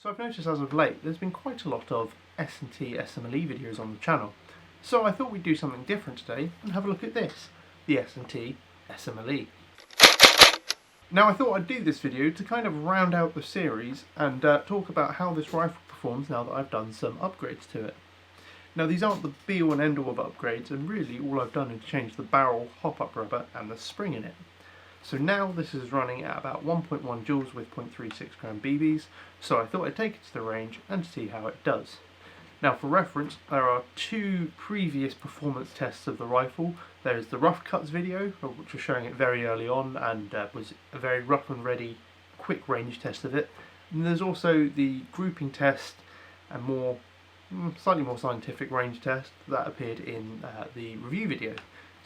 So I've noticed as of late there's been quite a lot of S&T SMLE videos on the channel, so I thought we'd do something different today and have a look at this, the S&T SMLE. Now I thought I'd do this video to kind of round out the series and talk about how this rifle performs now that I've done some upgrades to it. Now these aren't the be all and end all of upgrades, and really all I've done is change the barrel, hop-up rubber and the spring in it. So now this is running at about 1.1 joules with 0.36 gram BBs, so I thought I'd take it to the range and see how it does. Now for reference, there are two previous performance tests of the rifle. There's the rough cuts video, which was showing it very early on and was a very rough and ready quick range test of it. And there's also the grouping test and slightly more scientific range test that appeared in the review video.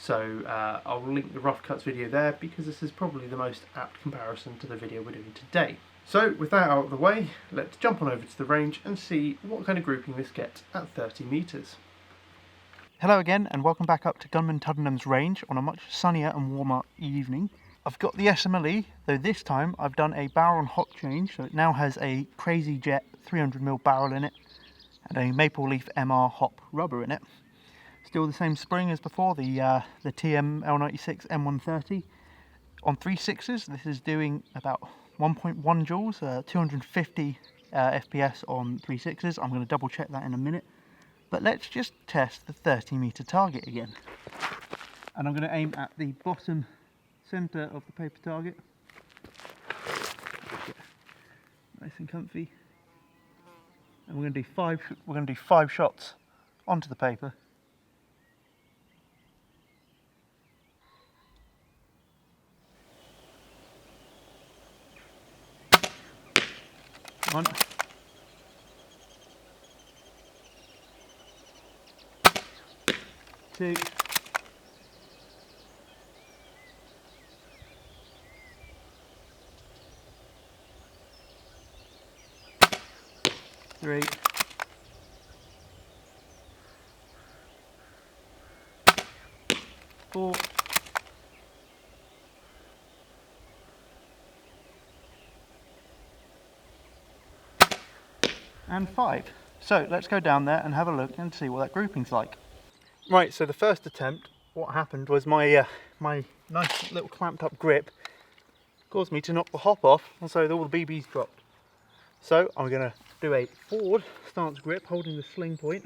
So I'll link the rough cuts video there because this is probably the most apt comparison to the video we're doing today. So with that out of the way, let's jump on over to the range and see what kind of grouping this gets at 30 metres. Hello again and welcome back up to Gunman Tuddenham's range on a much sunnier and warmer evening. I've got the SMLE, though this time I've done a barrel and hock change, so it now has a Crazy Jet 300mm barrel in it and a Maple Leaf MR hop rubber in it. Still the same spring as before, the TM L96 M130 on 3.6s. This is doing about 1.1 joules, 250 FPS on 3.6s. I'm going to double check that in a minute. But let's just test the 30 metre target again. And I'm going to aim at the bottom centre of the paper target. Nice and comfy. And we're going to do five shots onto the paper. One, two, three, four, and 5. So let's go down there and have a look and see what that grouping's like. Right, so the first attempt, what happened was my nice little clamped up grip caused me to knock the hop off, and so all the BBs dropped. So I'm going to do a forward stance grip holding the sling point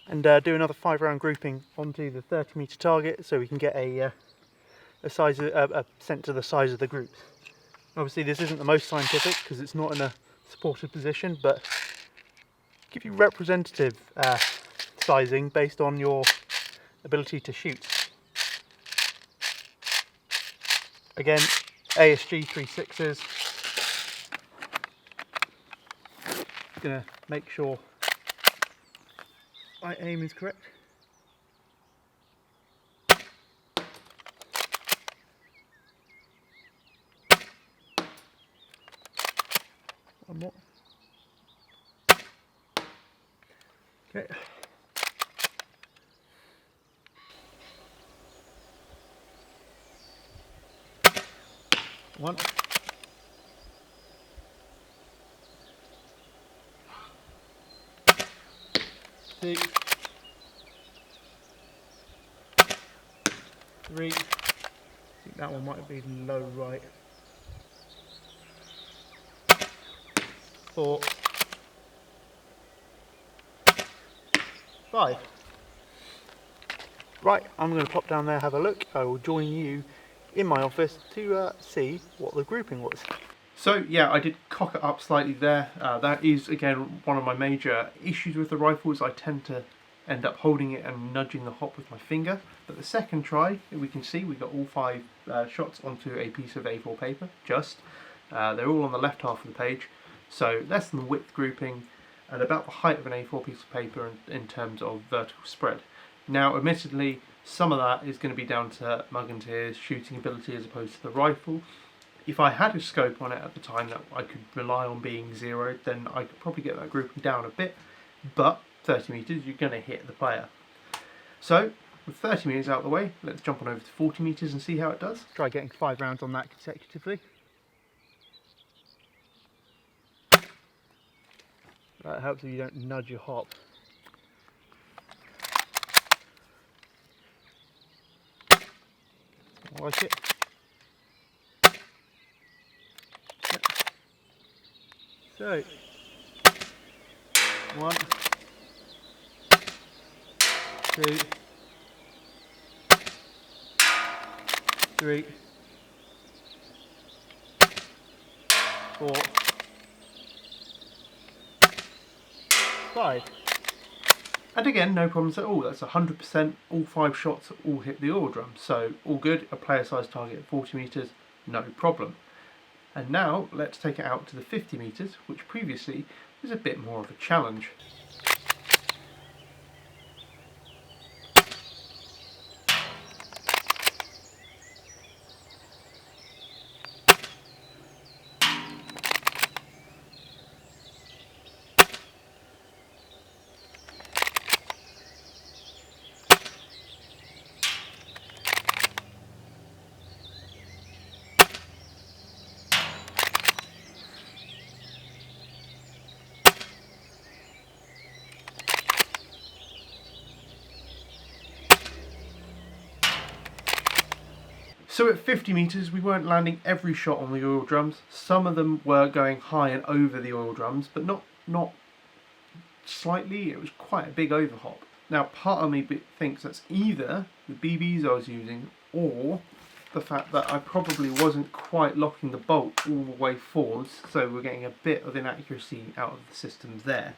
and do another 5-round grouping onto the 30 metre target so we can get a sense of the size of the groups. Obviously this isn't the most scientific because it's not in a supported position, but give you representative sizing based on your ability to shoot. Again, ASG 3.6s. Gonna make sure my aim is correct. One more. Okay. One. Two. Three. I think that one might have been low right. 4, 5. Right, I'm going to pop down there, have a look. I will join you in my office to see what the grouping was. So yeah, I did cock it up slightly there. That is again one of my major issues with the rifle, is I tend to end up holding it and nudging the hop with my finger. But the second try, we can see we got all 5 shots onto a piece of A4 paper, they're all on the left half of the page. So less than the width grouping and about the height of an A4 piece of paper in terms of vertical spread. Now admittedly some of that is going to be down to Mug and Tear's shooting ability as opposed to the rifle. If I had a scope on it at the time that I could rely on being zeroed, then I could probably get that grouping down a bit, but 30 metres you're going to hit the player. So with 30 metres out of the way, let's jump on over to 40 metres and see how it does. Try getting 5 rounds on that consecutively. That helps if you don't nudge your hop. I like it. So, 1, 2, 3, 4, 5. And again, no problems at all. That's 100%. All 5 shots all hit the oil drum. So all good. A player size target at 40 metres, no problem. And now let's take it out to the 50 metres, which previously was a bit more of a challenge. So at 50 metres we weren't landing every shot on the oil drums. Some of them were going high and over the oil drums, but not slightly. It was quite a big overhop. Now part of me thinks that's either the BBs I was using or the fact that I probably wasn't quite locking the bolt all the way forwards, so we're getting a bit of inaccuracy out of the systems there.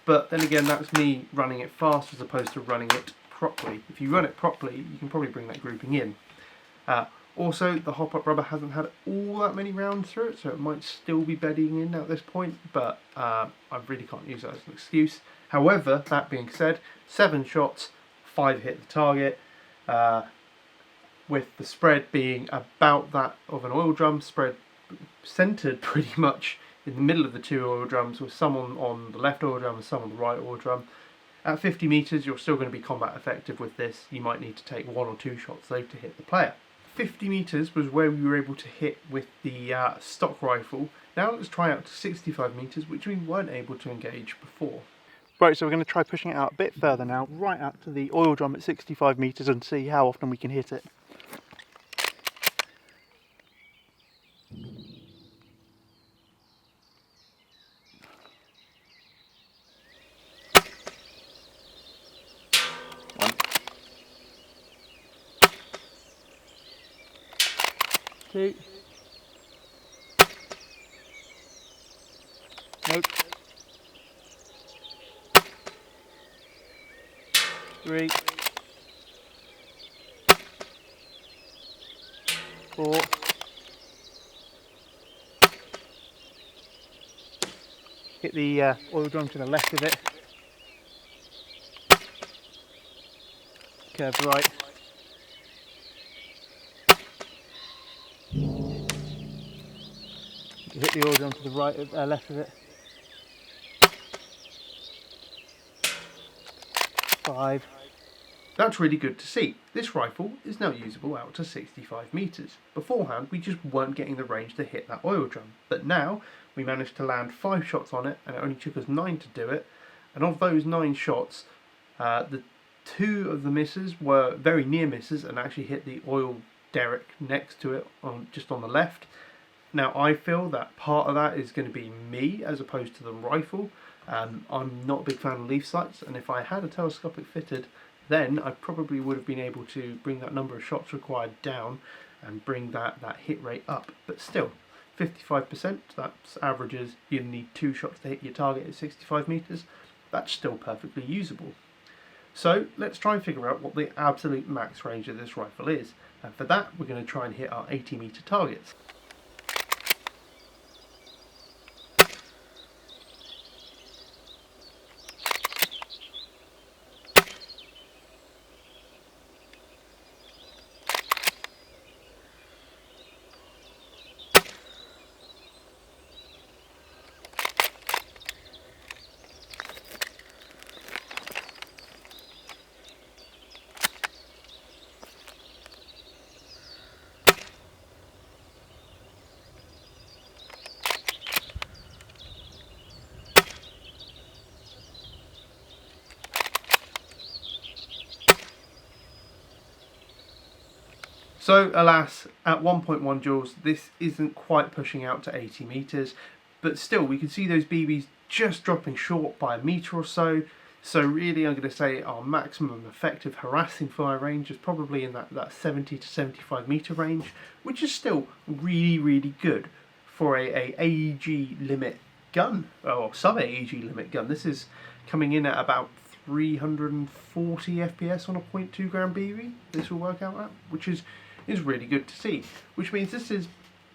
But then again, that's me running it fast as opposed to running it properly. If you run it properly, you can probably bring that grouping in. Also, the hop-up rubber hasn't had all that many rounds through it, so it might still be bedding in at this point, but I really can't use that as an excuse. However, that being said, 7 shots, 5 hit the target, with the spread being about that of an oil drum, spread centred pretty much in the middle of the 2 oil drums, with some on the left oil drum and some on the right oil drum. At 50 metres, you're still going to be combat effective with this. You might need to take 1 or 2 shots though to hit the player. 50 metres was where we were able to hit with the stock rifle. Now let's try out to 65 metres, which we weren't able to engage before. Right, so we're going to try pushing it out a bit further now, right out to the oil drum at 65 metres and see how often we can hit it. Two. Nope. 3. 4. Hit the oil drum to the left of it. Curve right. Hit the oil drum to the right, left of it. 5. That's really good to see. This rifle is now usable out to 65 metres. Beforehand, we just weren't getting the range to hit that oil drum. But now, we managed to land 5 shots on it, and it only took us 9 to do it. And of those 9 shots, the 2 of the misses were very near misses and actually hit the oil derrick next to it, just on the left. Now I feel that part of that is going to be me as opposed to the rifle. I'm not a big fan of leaf sights, and if I had a telescopic fitted, then I probably would have been able to bring that number of shots required down and bring that hit rate up. But still, 55%, that's averages. You need 2 shots to hit your target at 65 metres. That's still perfectly usable. So let's try and figure out what the absolute max range of this rifle is. And for that, we're going to try and hit our 80 metre targets. So alas, at 1.1 joules, this isn't quite pushing out to 80 metres, but still we can see those BBs just dropping short by a metre or so. So really I'm going to say our maximum effective harassing fire range is probably in that 70 to 75 metre range, which is still really good for a AEG limit gun, or sub-AEG limit gun. This is coming in at about 340 FPS on a 0.2 gram BB. This will work out at, which is really good to see. Which means this is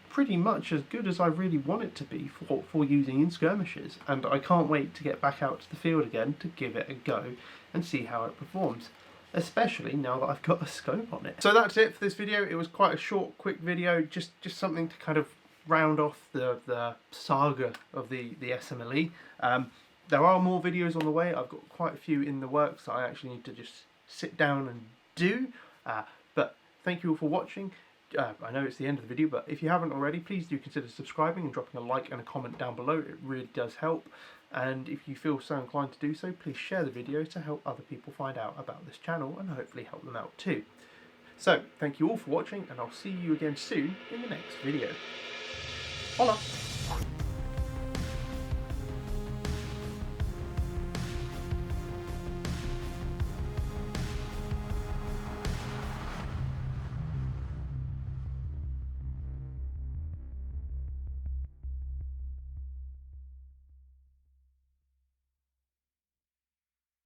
pretty much as good as I really want it to be for using in skirmishes, and I can't wait to get back out to the field again to give it a go and see how it performs, especially now that I've got a scope on it. So that's it for this video. It was quite a short, quick video, just something to kind of round off the saga of the SMLE. There are more videos on the way. I've got quite a few in the works that I actually need to just sit down and do. But thank you all for watching. I know it's the end of the video, but if you haven't already, please do consider subscribing and dropping a like and a comment down below. It really does help. And if you feel so inclined to do so, please share the video to help other people find out about this channel and hopefully help them out too. So, thank you all for watching, and I'll see you again soon in the next video. Hola!